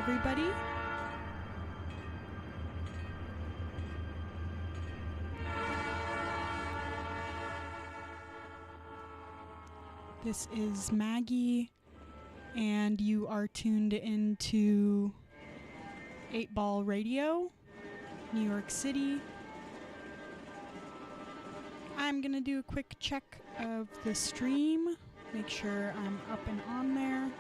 everybody. This is Maggie, and you are tuned into 8 Ball Radio, New York City. I'm going to do a quick check of the stream, make sure I'm up and on there.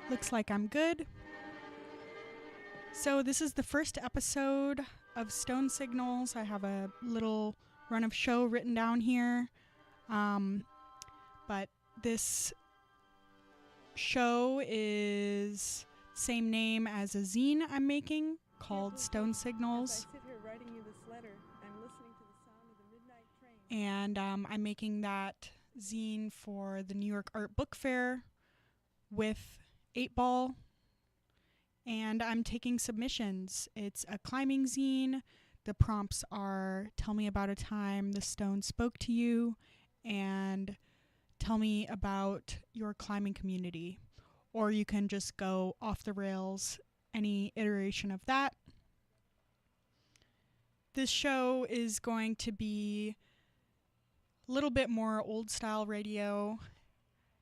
Looks like I'm good. So this is the first episode of Stone Signals. I have a little run of show written down here. But this show is same name as a zine I'm making called Stone Signals. As I sit here writing you this letter, I'm listening to the sound of the midnight train. And I'm making that zine for the New York Art Book Fair with 8 Ball, and I'm taking submissions. It's a climbing zine. The prompts are tell me about a time the stone spoke to you, and tell me about your climbing community. Or you can just go off the rails, any iteration of that. This show is going to be a little bit more old style radio.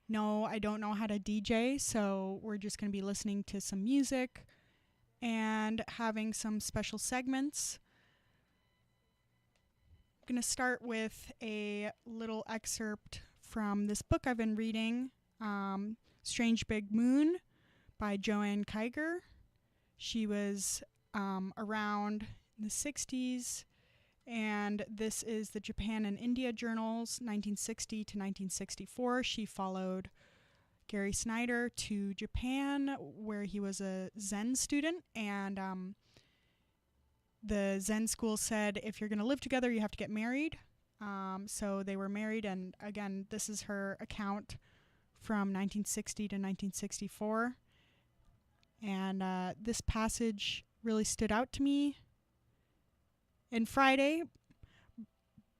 No, I don't know how to DJ, so we're just going to be listening to some music and having some special segments. I'm going to start with a little excerpt from this book I've been reading, Strange Big Moon by Joanne Kiger. She was around in the 60s, and this is the Japan and India Journals, 1960 to 1964. She followed Gary Snyder to Japan, where he was a Zen student, and the Zen school said, if you're going to live together, you have to get married. So they were married, and again, this is her account from 1960 to 1964. And this passage really stood out to me. And Friday,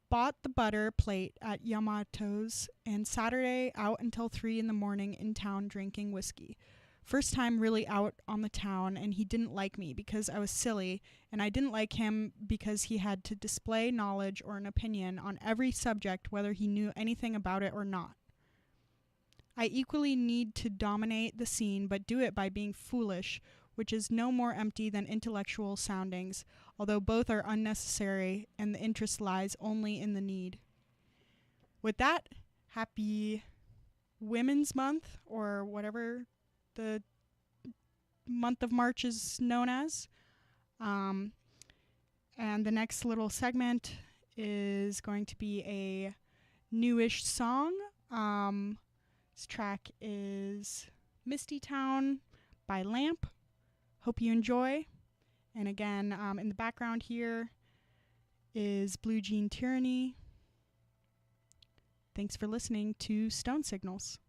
bought the butter plate at Yamato's, and Saturday out until 3 in the morning in town drinking whiskey. First time really out on the town, and he didn't like me because I was silly, and I didn't like him because he had to display knowledge or an opinion on every subject, whether he knew anything about it or not. I equally need to dominate the scene, but do it by being foolish, which is no more empty than intellectual soundings, although both are unnecessary and the interest lies only in the need. With that, happy Women's Month, or whatever the month of March is known as. And the next little segment is going to be a newish song. This track is Misty Town by Lamp. Hope you enjoy. And again, in the background here is Blue Jean Tyranny. Thanks for listening to Stone Signals.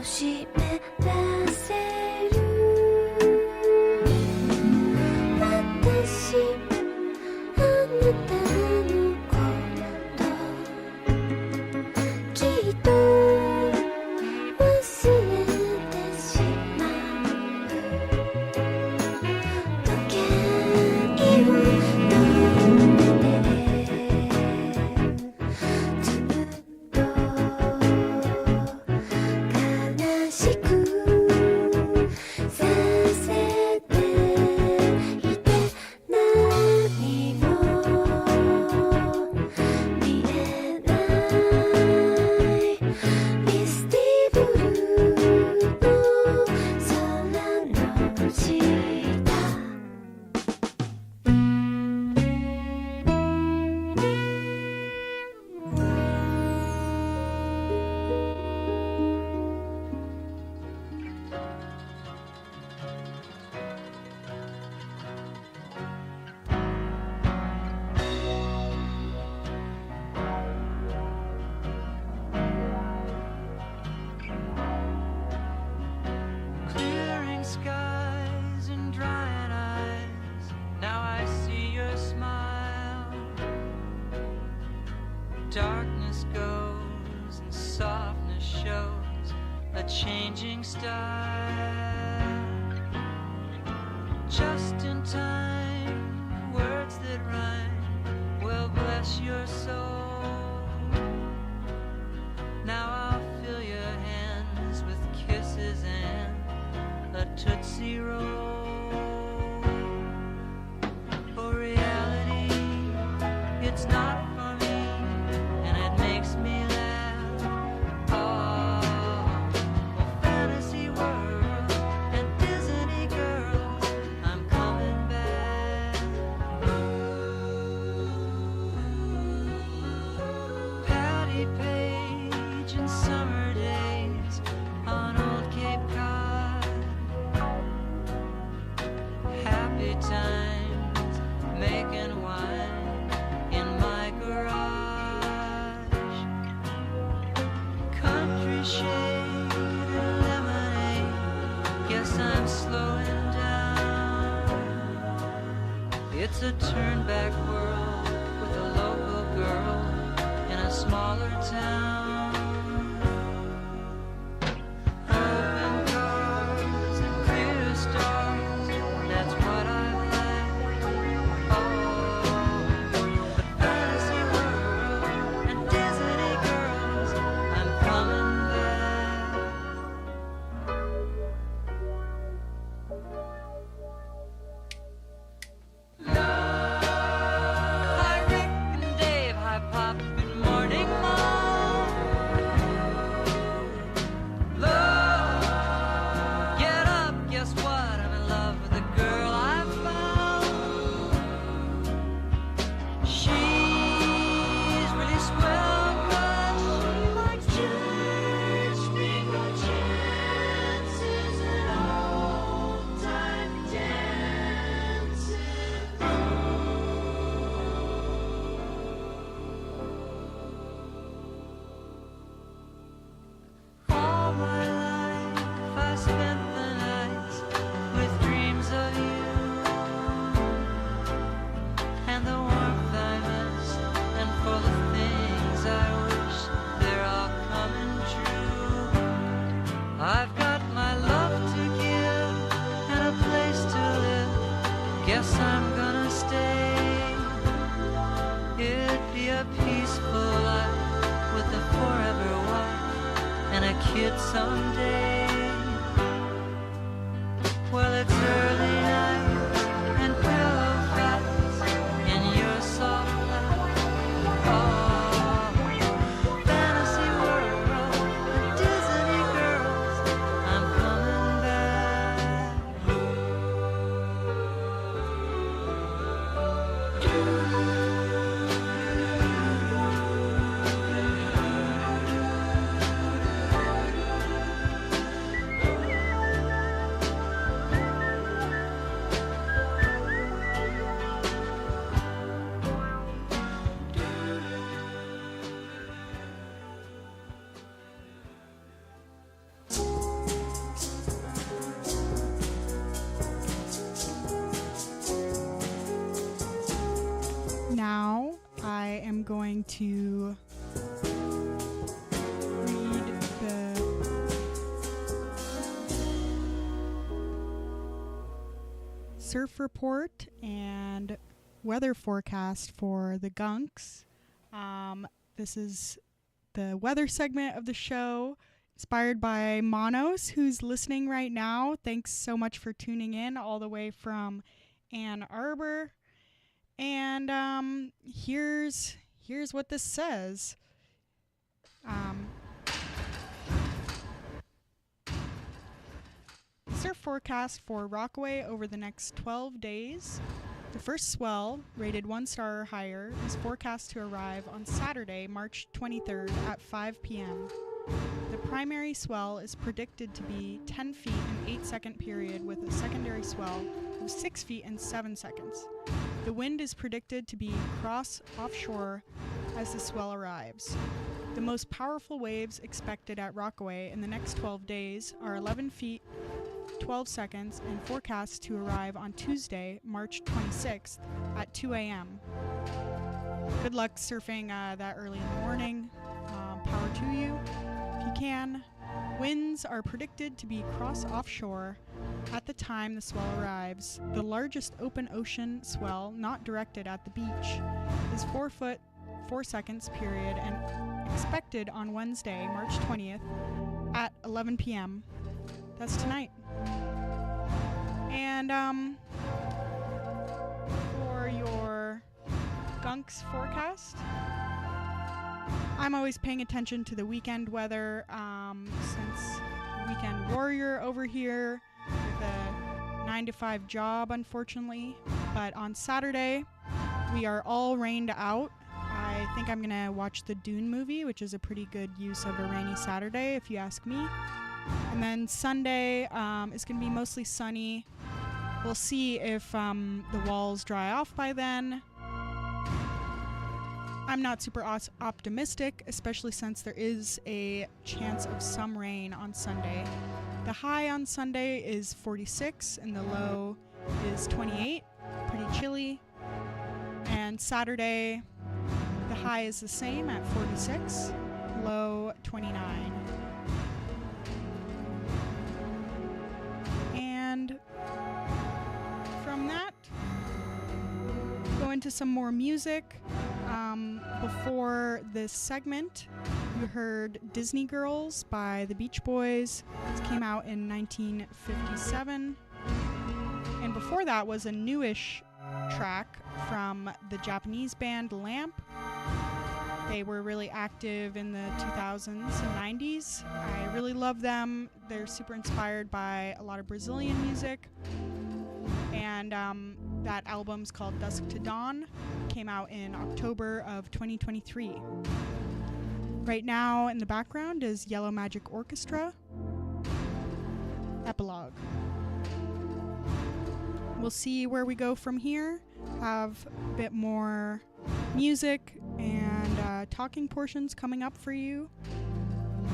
湿らせる私あなたのこときっと忘れてしまう時計を止めてずっと悲しくさせていて何も見れないミスティブルーの空の下Clearing skies and drying eyes. Now I see your smile. Darkness goes and softness shows a changing style. Just in time, words that rhyme will bless your soul. Now I'll fill your hands with kisses and a Tootsie Roll. For reality, it's not for me, and it makes me laugh. Oh, fantasy world and Disney girls, I'm coming back. Patty Page and summer days on old Cape Cod. Happy times making wine in my garage. Country shade and lemonade. Guess I'm slowing down. It's a turn-back world with a local girl in a smaller town. Open cars and clear stars, that's what I like. Oh, but fantasy world and Disney girls, I'm coming back. Hi Rick and Dave, hi Pop, good morning Mom. Love, get up, guess what? I'm in love with the girl I found. She's really swell 'cause she likes church, bingo chances, and old-time dances. All my life I spent the nights with dreams of you and the warmth I miss, and for the things I wish they're all coming true. I've got my love to give and a place to live. Guess I'm gonna stay. It'd be a peaceful life with a forever wife and a kid someday. Well, it's early night and pillow fights in your soft lap. Oh, fantasy world and Disney girls, I'm going to read the surf report and weather forecast for the Gunks. This is the weather segment of the show, inspired by Monos, who's listening right now. Thanks so much for tuning in all the way from Ann Arbor. And here's what this says. Surf forecast for Rockaway over the next 12 days. The first swell, rated 1 star or higher, is forecast to arrive on Saturday, March 23rd at 5 p.m. The primary swell is predicted to be 10 feet in 8-second period with a secondary swell of 6 feet in 7 seconds. The wind is predicted to be cross offshore as the swell arrives. The most powerful waves expected at Rockaway in the next 12 days are 11 feet 12 seconds and forecast to arrive on Tuesday, March 26th at 2 a.m. Good luck surfing that early in the morning. Power to you if you can. Winds are predicted to be cross offshore at the time the swell arrives. The largest open ocean swell not directed at the beach is 4 foot 4 seconds period and expected on Wednesday, March 20th at 11 p.m. That's tonight. And for your Gunks forecast, I'm always paying attention to the weekend weather, since weekend warrior over here with a 9-to-5 job, unfortunately. But on Saturday, we are all rained out. I think I'm gonna watch the Dune movie, which is a pretty good use of a rainy Saturday, if you ask me. And then Sunday is going to be mostly sunny. We'll see if the walls dry off by then. I'm not super optimistic, especially since there is a chance of some rain on Sunday. The high on Sunday is 46 and the low is 28. Pretty chilly. And Saturday, the high is the same at 46, low 29. And from that, go into some more music. Before this segment, you heard Disney Girls by the Beach Boys. This came out in 1957. And before that was a newish track from the Japanese band Lamp. They were really active in the 2000s and 90s. I really love them. They're super inspired by a lot of Brazilian music. And that album's called Dusk to Dawn. Came out in October of 2023. Right now in the background is Yellow Magic Orchestra. Epilogue. We'll see where we go from here. Have a bit more music and talking portions coming up for you.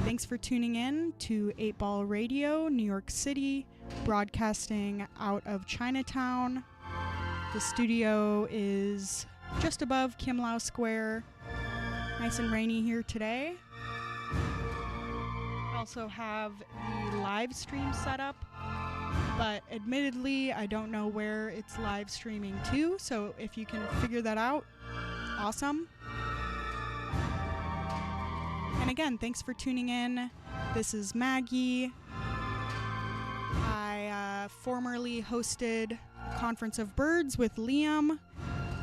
Thanks for tuning in to 8 Ball Radio, New York City, broadcasting out of Chinatown. The studio is just above Kim Lau Square. Nice and rainy here today. Also have the live stream set up, but admittedly I don't know where it's live streaming to, so if you can figure that out, awesome. And again, thanks for tuning in. This is Maggie. I formerly hosted Conference of Birds with Liam.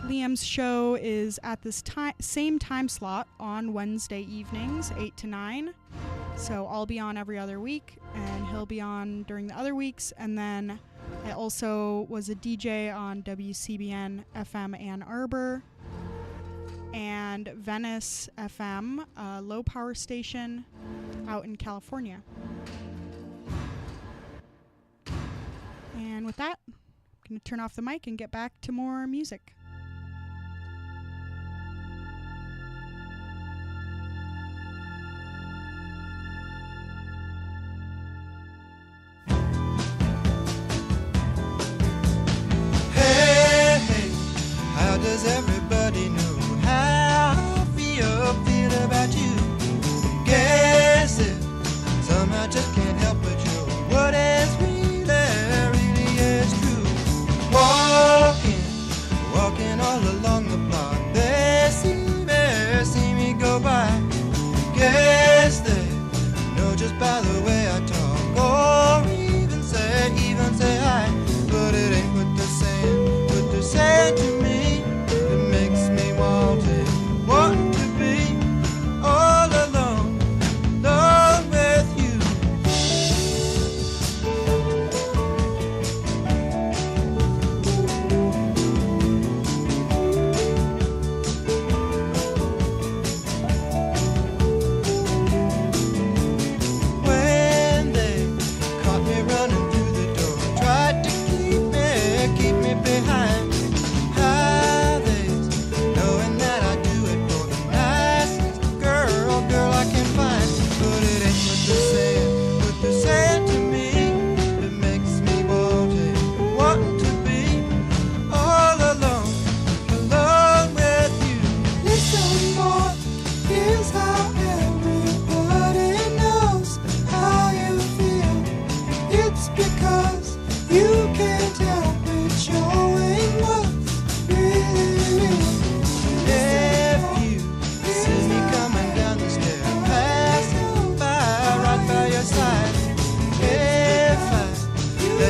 Liam's show is at this same time slot on Wednesday evenings, 8 to 9. So I'll be on every other week, and he'll be on during the other weeks. And then I also was a DJ on WCBN FM Ann Arbor and Venice FM, a low power station out in California. And with that, I'm going to turn off the mic and get back to more music. How does everybody know how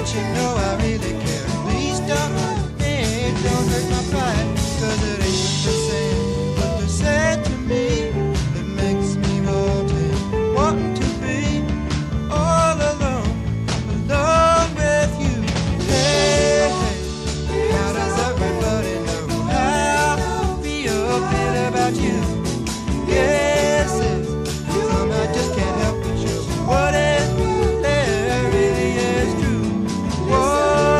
let you know I really care. Please don't hurt my pride, 'cause it ain't what they say to me that makes me wanting to be all alone with you. Hey, how does everybody know how I feel about you? Yes, some I just can't help but show what is really is true. Whoa.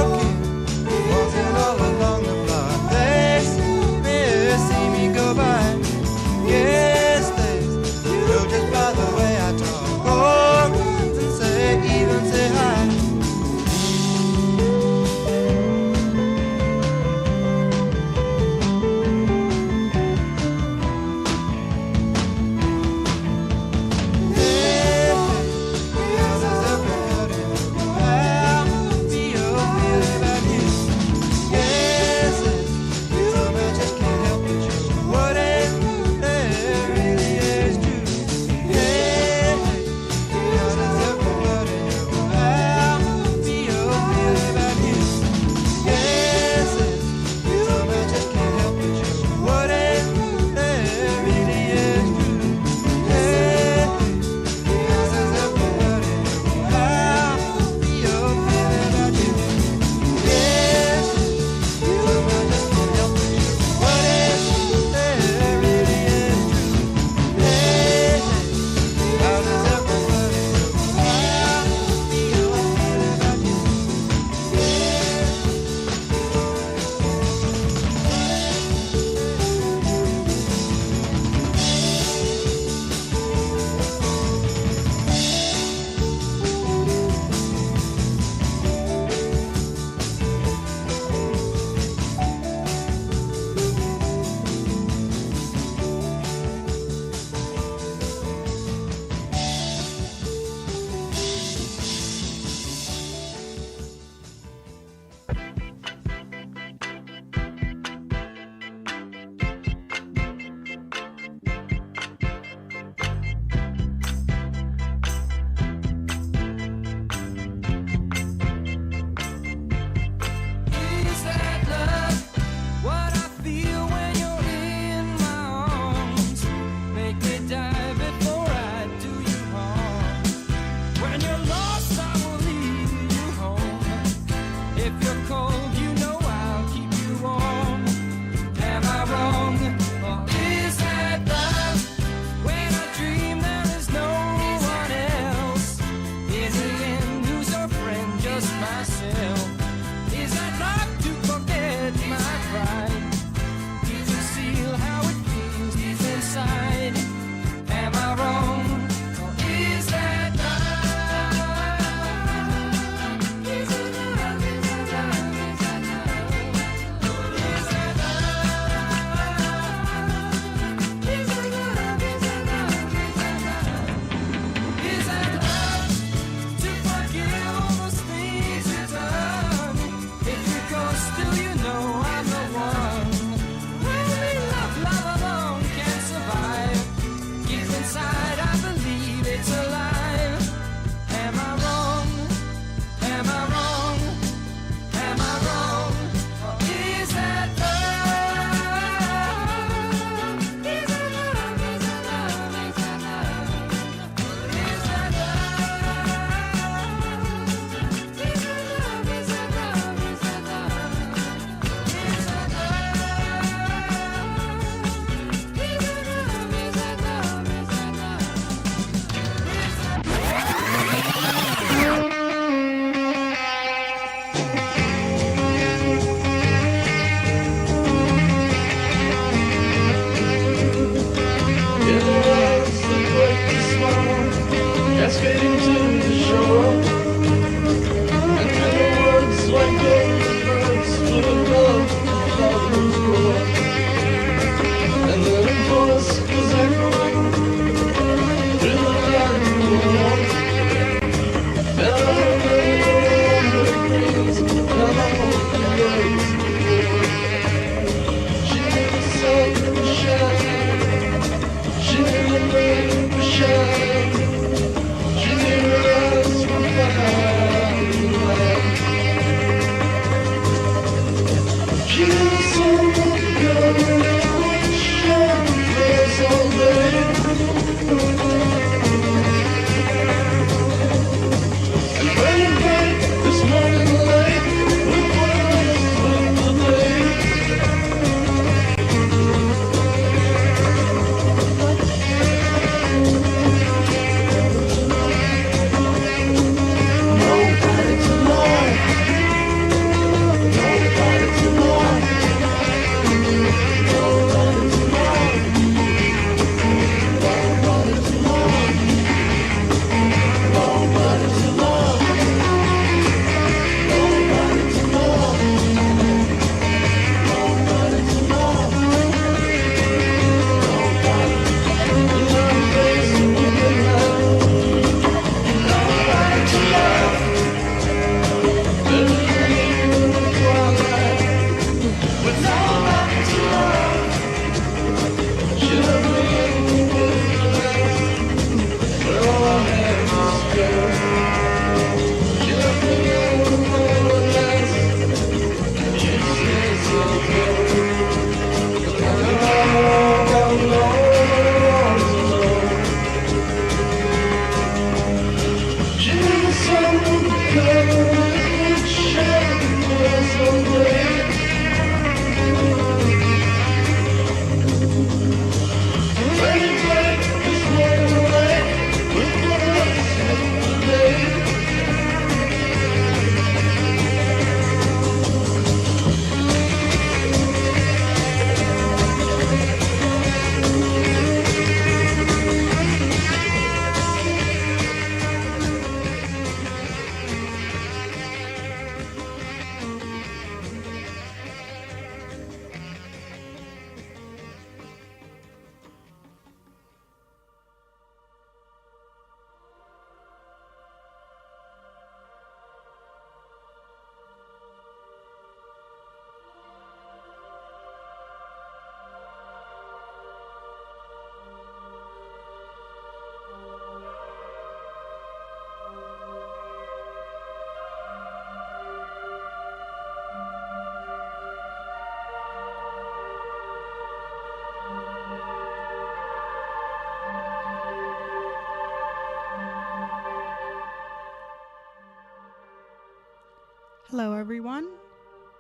Hello, everyone.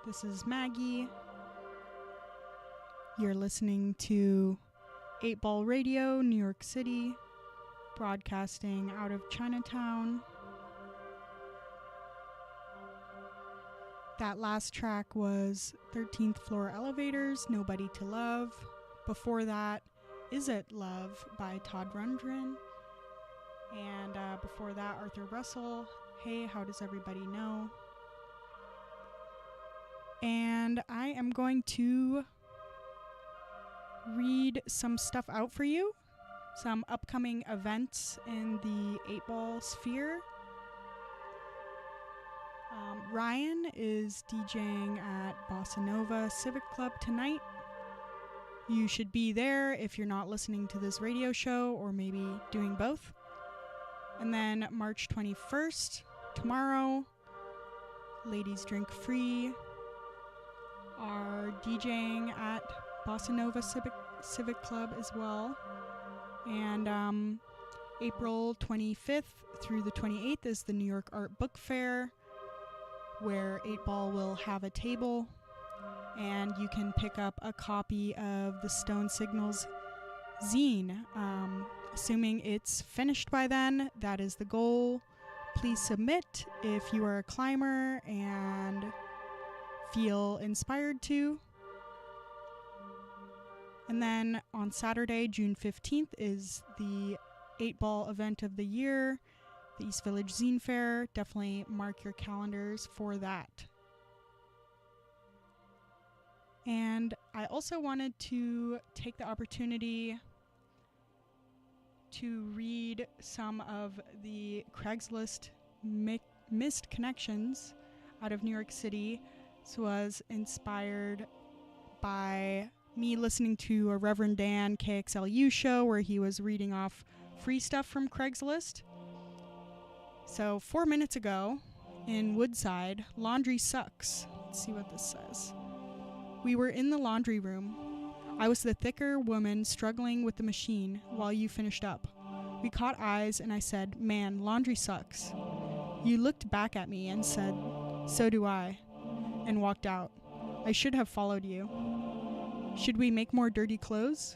This is Maggie. You're listening to 8 Ball Radio, New York City, broadcasting out of Chinatown. That last track was 13th Floor Elevators, Nobody to Love. Before that, Is It Love by Todd Rundgren. And before that, Arthur Russell, Hey, How Does Everybody Know? And I am going to read some stuff out for you, some upcoming events in the 8 Ball sphere. Ryan is DJing at Bossa Nova Civic Club tonight. You should be there if you're not listening to this radio show, or maybe doing both. And then March 21st, tomorrow, Ladies Drink Free are DJing at Bossa Nova Civic Club as well. And April 25th through the 28th is the New York Art Book Fair, where 8 Ball will have a table, and you can pick up a copy of the Stone Signals zine. Assuming it's finished by then, that is the goal. Please submit if you are a climber and feel inspired to. And then on Saturday, June 15th, is the 8 Ball event of the year, the East Village Zine Fair. Definitely mark your calendars for that. And I also wanted to take the opportunity to read some of the Craigslist missed connections out of New York City. This was inspired by me listening to a Reverend Dan KXLU show where he was reading off free stuff from Craigslist. So 4 minutes ago in Woodside, laundry sucks. Let's see what this says. We were in the laundry room. I was the thicker woman struggling with the machine while you finished up. We caught eyes and I said, "Man, laundry sucks." You looked back at me and said, "So do I," and walked out. I should have followed you. Should we make more dirty clothes?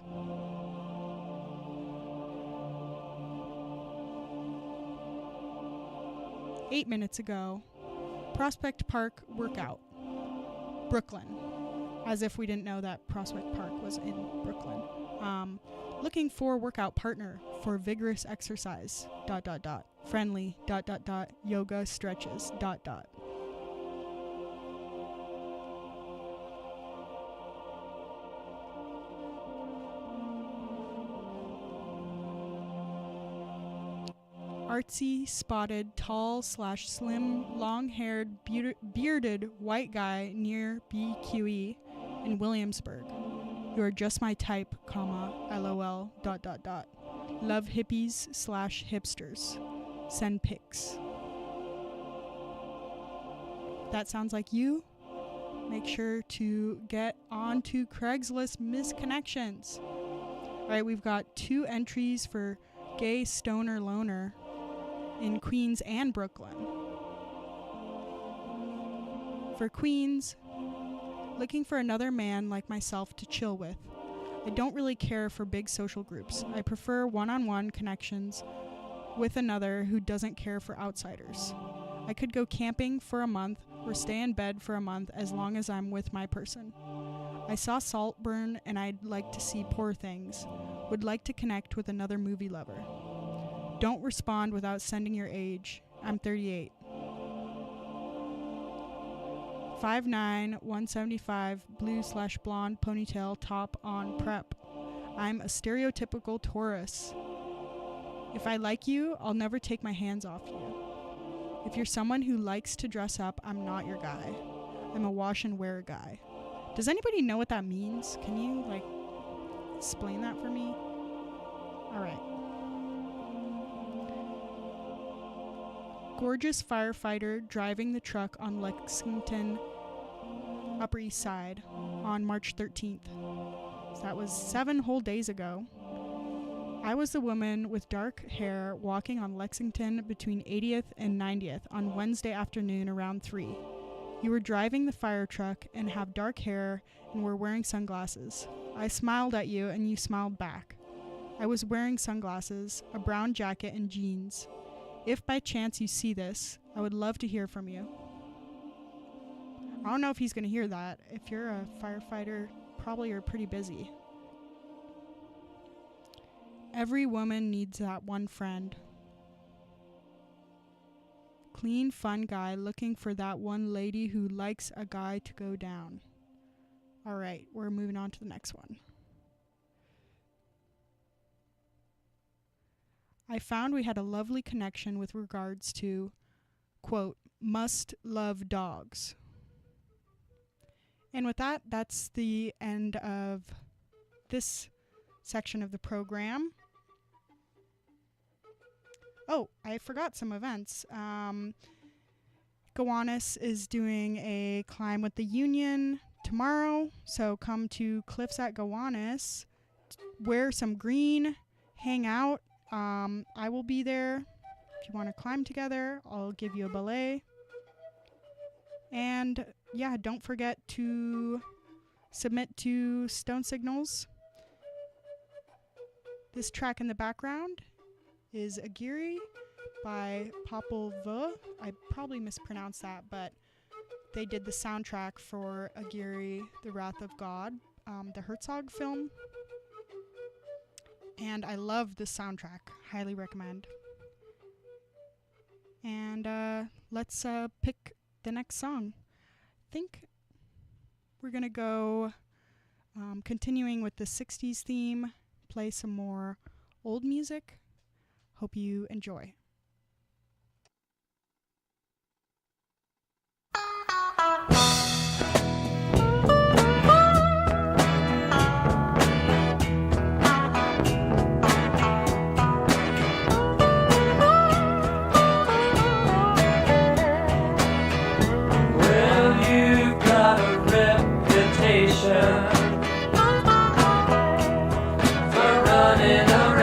"8 minutes ago, Prospect Park workout, Brooklyn." As if we didn't know that Prospect Park was in Brooklyn. Looking for workout partner for vigorous exercise, ... friendly, ... yoga stretches, ... Artsy, spotted, tall / slim, long-haired, bearded white guy near BQE in Williamsburg. You are just my type, LOL, ... Love hippies / hipsters. Send pics. That sounds like you? Make sure to get on to Craigslist Misconnections. Alright, we've got 2 entries for Gay Stoner Loner in Queens and Brooklyn. For Queens, looking for another man like myself to chill with. I don't really care for big social groups. I prefer one-on-one connections with another who doesn't care for outsiders. I could go camping for a month or stay in bed for a month as long as I'm with my person. I saw Saltburn and I'd like to see Poor Things. Would like to connect with another movie lover. Don't respond without sending your age. I'm 38. 5'9", 175, blue/blonde ponytail, top on prep. I'm a stereotypical Taurus. If I like you, I'll never take my hands off you. If you're someone who likes to dress up, I'm not your guy. I'm a wash and wear guy. Does anybody know what that means? Can you, explain that for me? Alright. Gorgeous firefighter driving the truck on Lexington Upper East Side on March 13th. So that was 7 whole days ago. I was the woman with dark hair walking on Lexington between 80th and 90th on Wednesday afternoon around 3. You were driving the fire truck and have dark hair and were wearing sunglasses. I smiled at you and you smiled back. I was wearing sunglasses, a brown jacket, and jeans. If by chance you see this, I would love to hear from you. I don't know if he's going to hear that. If you're a firefighter, probably you're pretty busy. Every woman needs that one friend. Clean, fun guy looking for that one lady who likes a guy to go down. All right, we're moving on to the next one. I found we had a lovely connection with regards to, quote, must love dogs. And with that, that's the end of this section of the program. Oh, I forgot some events. Gowanus is doing a climb with the Union tomorrow, so come to Cliffs at Gowanus, wear some green, hang out. I will be there. If you want to climb together, I'll give you a belay. And yeah, don't forget to submit to Stone Signals. This track in the background is Aguirre by Popol Vuh. I probably mispronounced that, but they did the soundtrack for Aguirre, The Wrath of God, the Herzog film. And I love this soundtrack. Highly recommend. And let's pick the next song. I think we're going to go continuing with the 60s theme, play some more old music. Hope you enjoy. For running around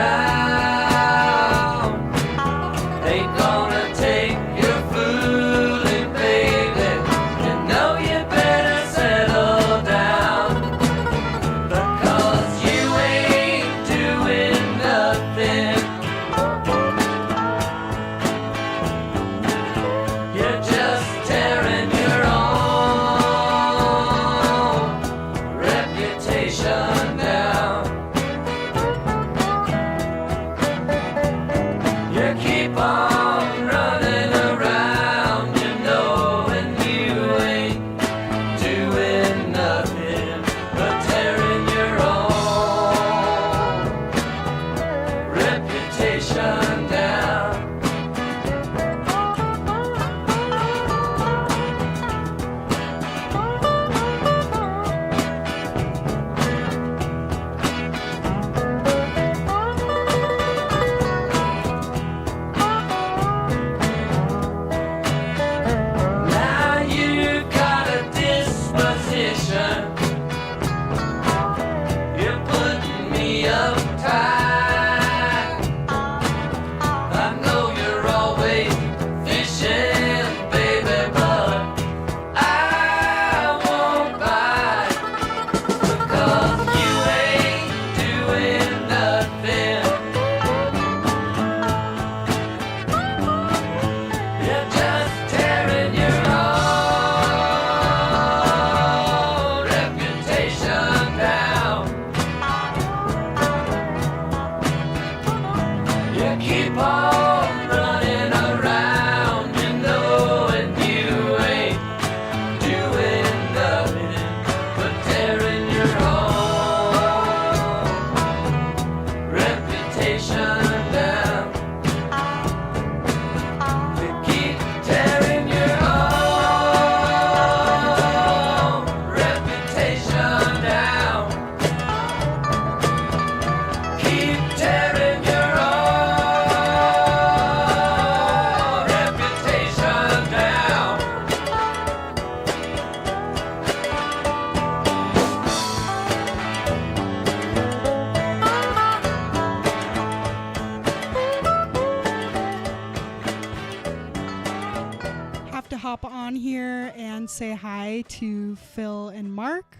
have to hop on here and say hi to Phil and Mark.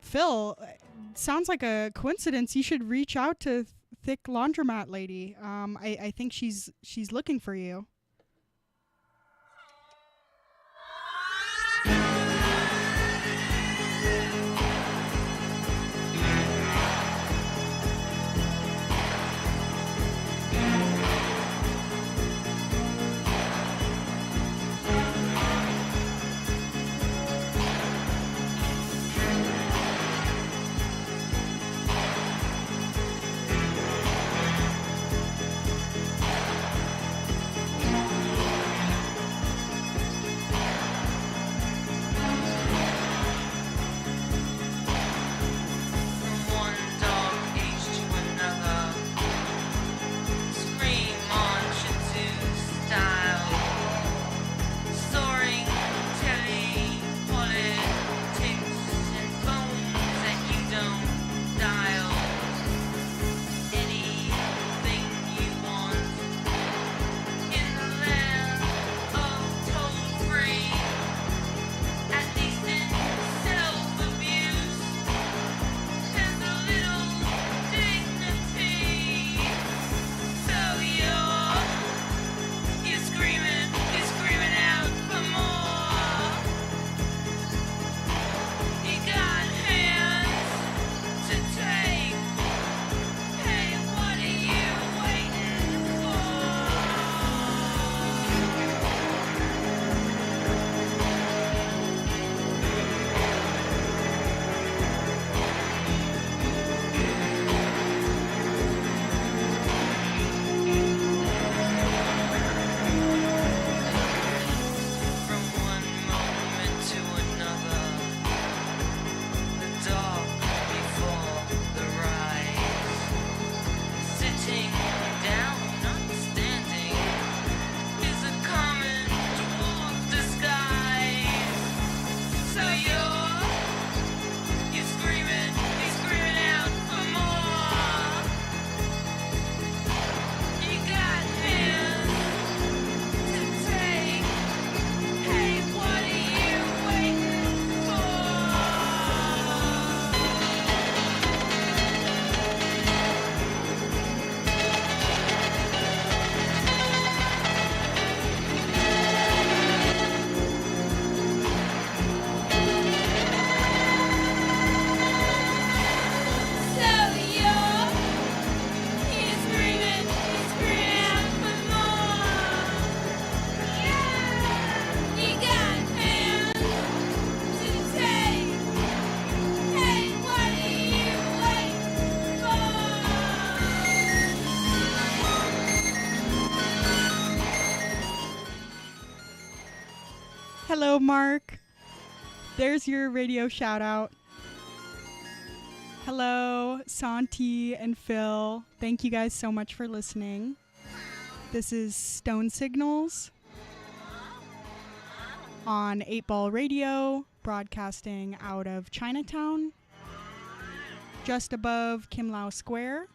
Phil, sounds like a coincidence. You should reach out to Thick Laundromat Lady. I think she's looking for you. From one dog age to another, scream on Shih style, soaring telly politics and phones that you don't dial. Anything you want in the land of toll free, at least in self-abuse. There's a little dignity. So you're screaming out for more. You got hands to take. Hey, what are you waiting for? From one moment to another, the dark before the rise, sitting down, not standing, is a common dwarf disguise. So you're screaming out for more. You got hands to take. Hey, what are you waiting for? So you're screaming out for more. You got hands to take. Hey, what are you waiting for? Hello, Mark. There's your radio shout out. Hello, Santi and Phil. Thank you guys so much for listening. This is Stone Signals on 8 Ball Radio, broadcasting out of Chinatown, just above Kim Lau Square.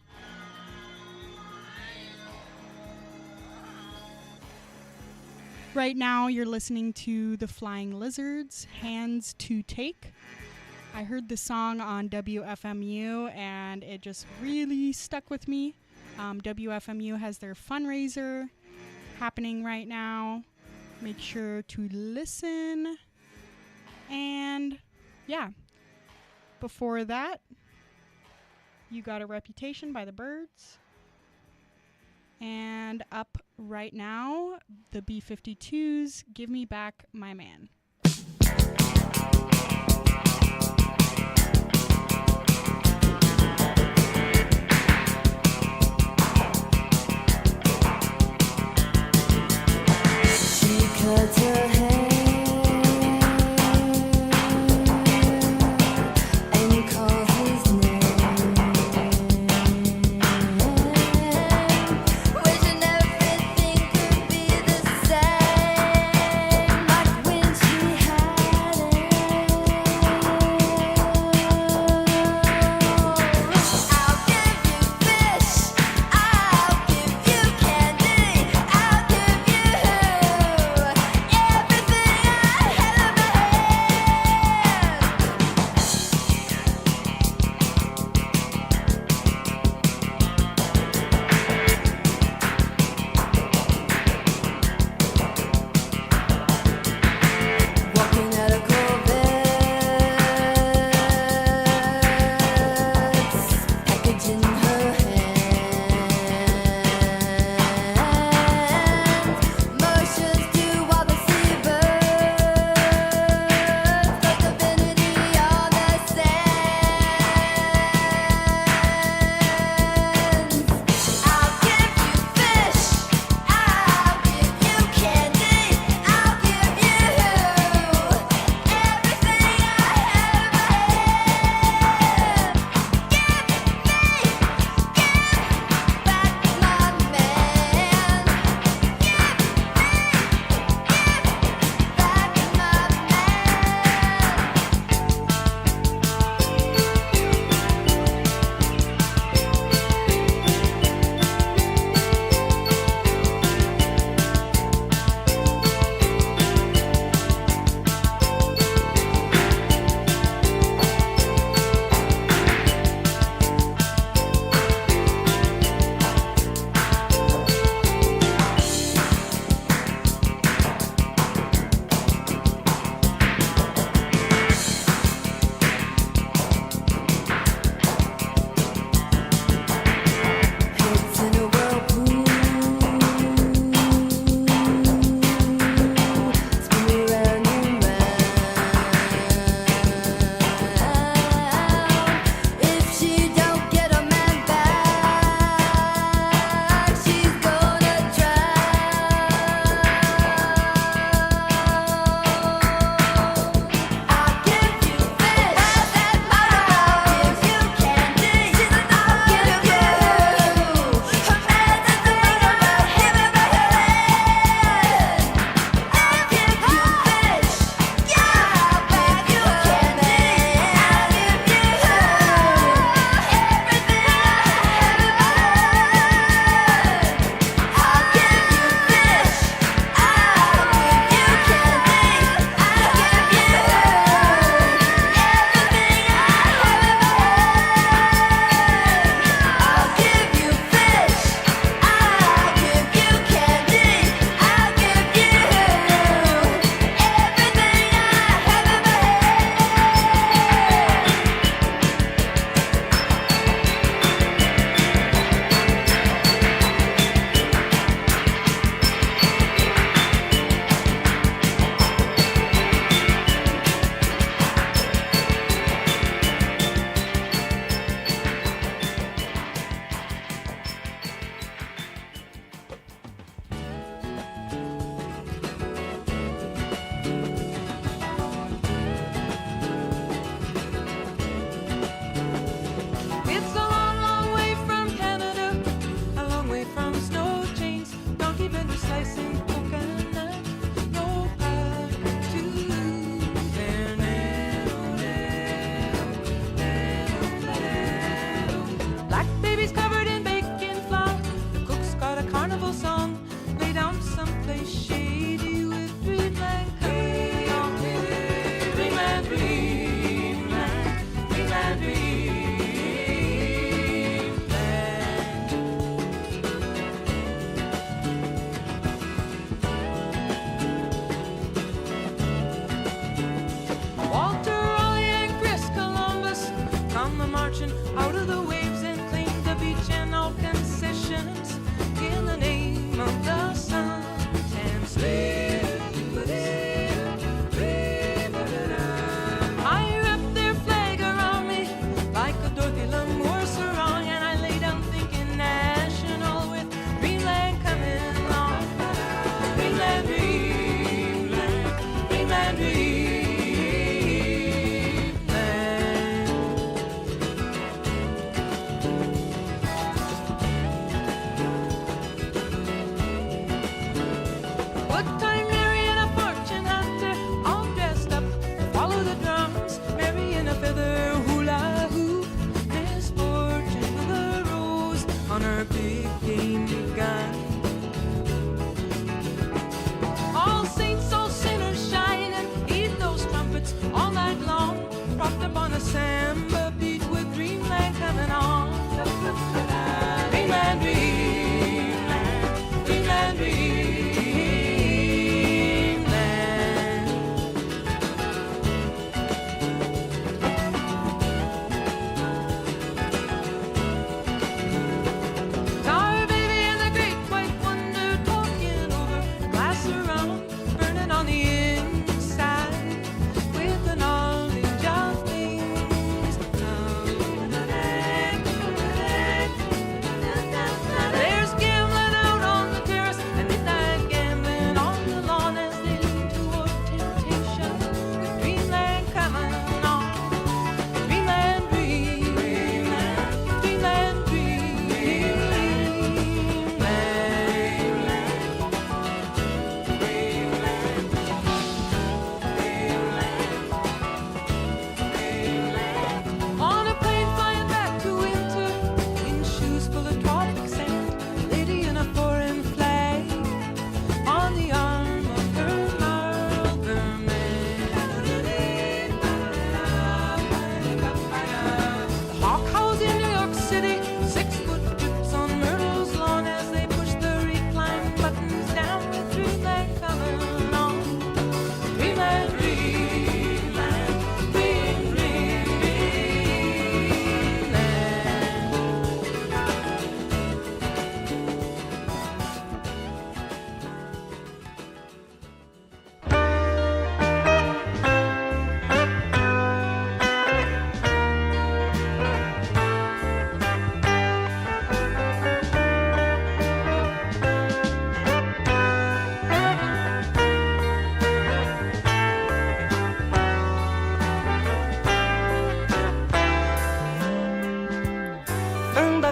Right now, you're listening to the Flying Lizards, Hands to Take. I heard the song on WFMU and it just really stuck with me. WFMU has their fundraiser happening right now. Make sure to listen. And yeah, before that, You Got a Reputation by the Byrds. And up right now, the B-52s, Give Me Back My Man. She cuts her hair and calls his name, wishing everything could be the same, like when she had it. I'll give you fish, I'll give you candy, I'll give you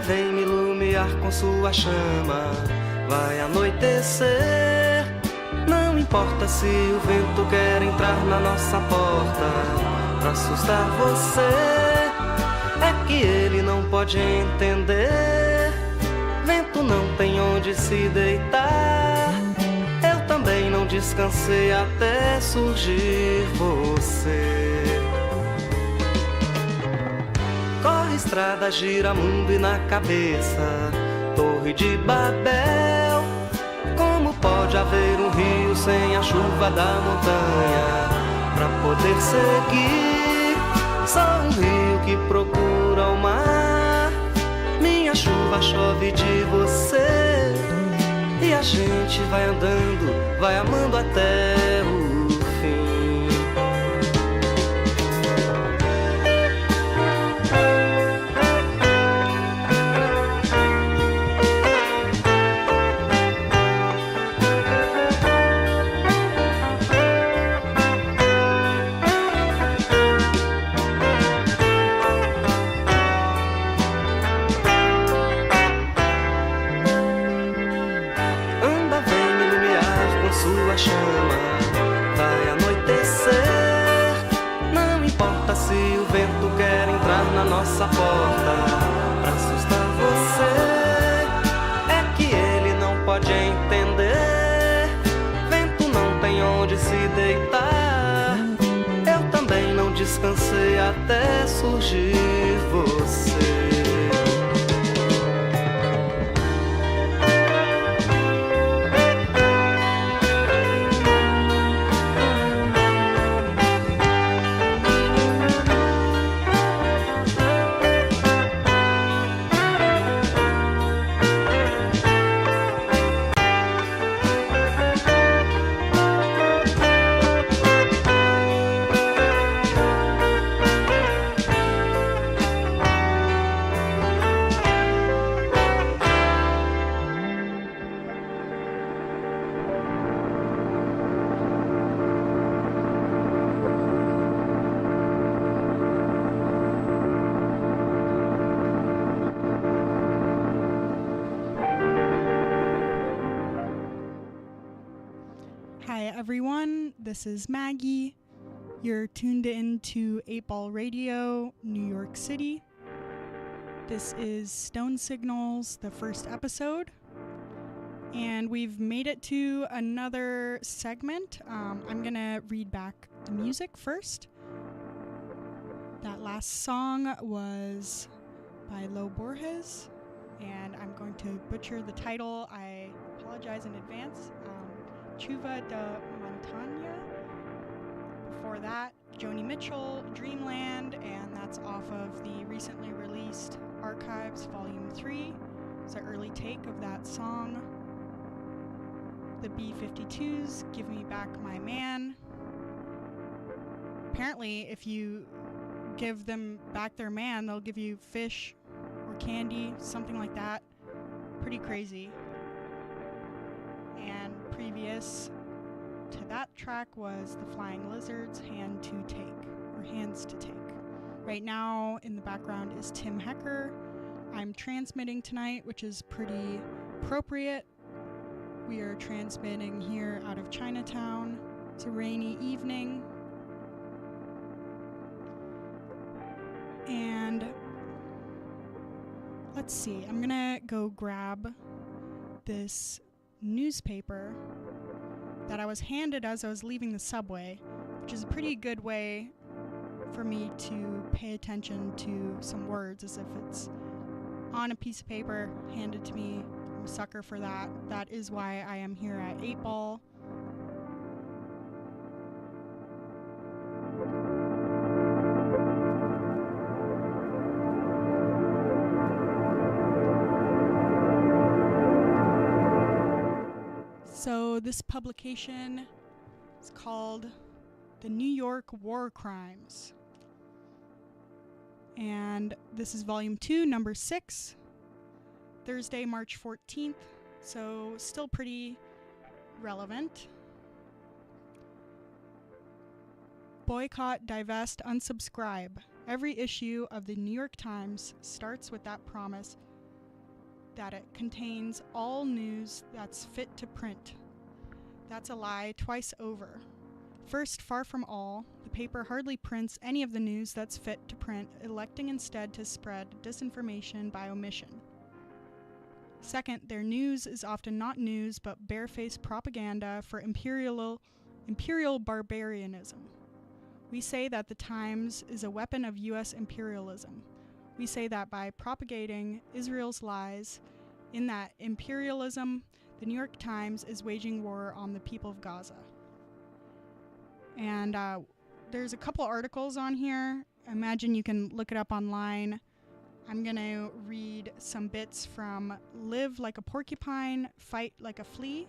vem me iluminar com sua chama. Vai anoitecer, não importa se o vento quer entrar na nossa porta pra assustar você. É que ele não pode entender, vento não tem onde se deitar. Eu também não descansei até surgir você. Corre estrada, gira mundo e na cabeça Torre de Babel. Como pode haver um rio sem a chuva da montanha pra poder seguir? Só um rio que procura o mar. Minha chuva chove de você e a gente vai andando, vai amando até o fim. Nossa porta pra assustar você. É que ele não pode entender, vento não tem onde se deitar. Eu também não descansei até surgir você. Everyone, this is Maggie. You're tuned in to 8 Ball Radio, New York City. This is Stone Signals, the first episode, and we've made it to another segment. I'm gonna read back the music first. That last song was by Lo Borges, and I'm going to butcher the title. I apologize in advance. Chuva de Montaña. Before that, Joni Mitchell, Dreamland, and that's off of the recently released Archives Volume 3. It's an early take of that song. The B-52s, Give Me Back My Man. Apparently, if you give them back their man, they'll give you fish or candy, something like that. Pretty crazy. And previous to that track was the Flying Lizards, Hands to Take. Right now in the background is Tim Hecker. I'm transmitting tonight, which is pretty appropriate. We are transmitting here out of Chinatown. It's a rainy evening. And let's see, I'm gonna go grab this newspaper that I was handed as I was leaving the subway, which is a pretty good way for me to pay attention to some words, as if it's on a piece of paper handed to me. I'm a sucker for that. That is why I am here at 8 Ball. So this publication is called The New York War Crimes. And this is volume 2, number 6, Thursday, March 14th. So still pretty relevant. Boycott, divest, unsubscribe. Every issue of the New York Times starts with that promise that it contains all news that's fit to print. That's a lie twice over. First, far from all, the paper hardly prints any of the news that's fit to print, electing instead to spread disinformation by omission. Second, their news is often not news but barefaced propaganda for imperial barbarianism. We say that the Times is a weapon of U.S. imperialism. We say that by propagating Israel's lies in that imperialism, the New York Times is waging war on the people of Gaza. And there's a couple articles on here. Imagine you can look it up online. I'm going to read some bits from Live Like a Porcupine, Fight Like a Flea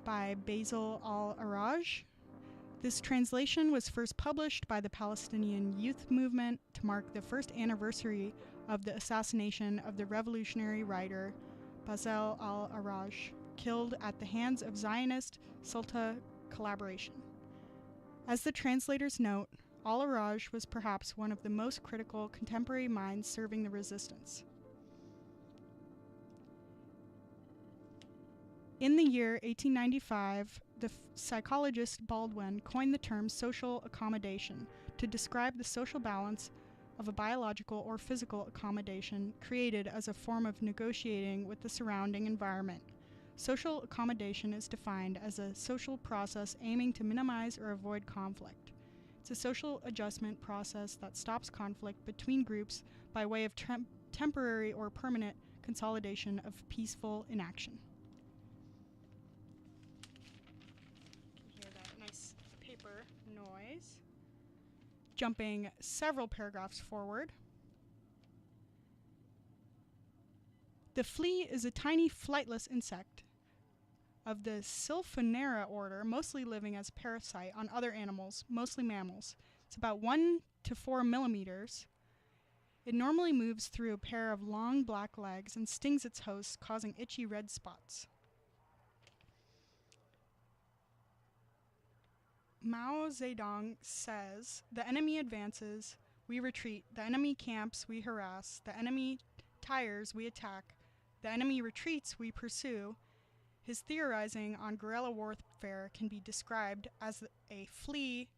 by Basil al-Araj. This translation was first published by the Palestinian Youth Movement to mark the first anniversary of the assassination of the revolutionary writer Basil al-Araj, killed at the hands of Zionist Sulta collaboration. As the translators note, al-Araj was perhaps one of the most critical contemporary minds serving the resistance. In the year 1895, the psychologist Baldwin coined the term social accommodation to describe the social balance of a biological or physical accommodation created as a form of negotiating with the surrounding environment. Social accommodation is defined as a social process aiming to minimize or avoid conflict. It's a social adjustment process that stops conflict between groups by way of temporary or permanent consolidation of peaceful inaction. You can hear that nice paper noise. Jumping several paragraphs forward. The flea is a tiny flightless insect of the Sylphonaria order, mostly living as a parasite on other animals, mostly mammals. It's about 1 to 4 millimeters. It normally moves through a pair of long black legs and stings its host, causing itchy red spots. Mao Zedong says, "The enemy advances, we retreat. The enemy camps, we harass. The enemy tires, we attack. The enemy retreats, we pursue." His theorizing on guerrilla warfare can be described as the flea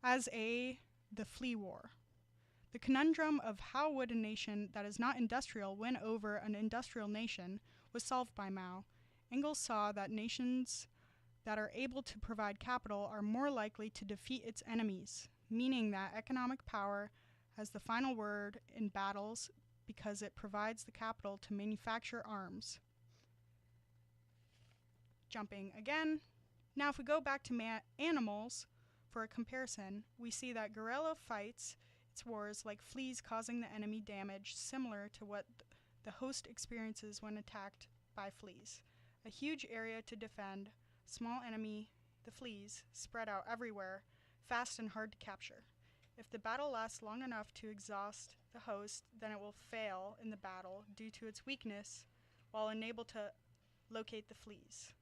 war. The conundrum of how would a nation that is not industrial win over an industrial nation was solved by Mao. Engels saw that nations that are able to provide capital are more likely to defeat its enemies, meaning that economic power has the final word in battles because it provides the capital to manufacture arms. Jumping again. Now if we go back to animals for a comparison, we see that guerrilla fights its wars like fleas, causing the enemy damage similar to what the host experiences when attacked by fleas. A huge area to defend, small enemy, the fleas, spread out everywhere, fast and hard to capture. If the battle lasts long enough to exhaust the host, then it will fail in the battle due to its weakness while unable to locate the fleas.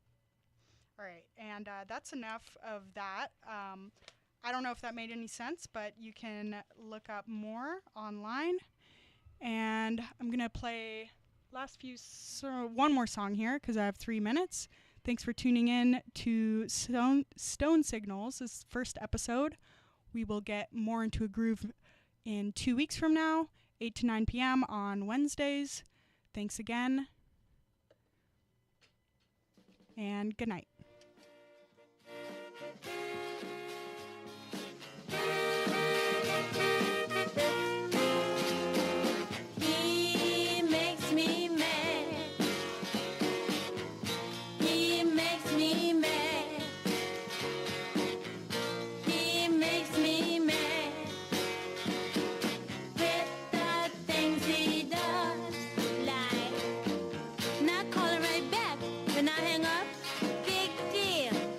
All right, and that's enough of that. I don't know if that made any sense, but you can look up more online. And I'm going to play one more song here because I have 3 minutes. Thanks for tuning in to Stone Signals, this first episode. We will get more into a groove in 2 weeks from now, 8 to 9 p.m. on Wednesdays. Thanks again, and good night.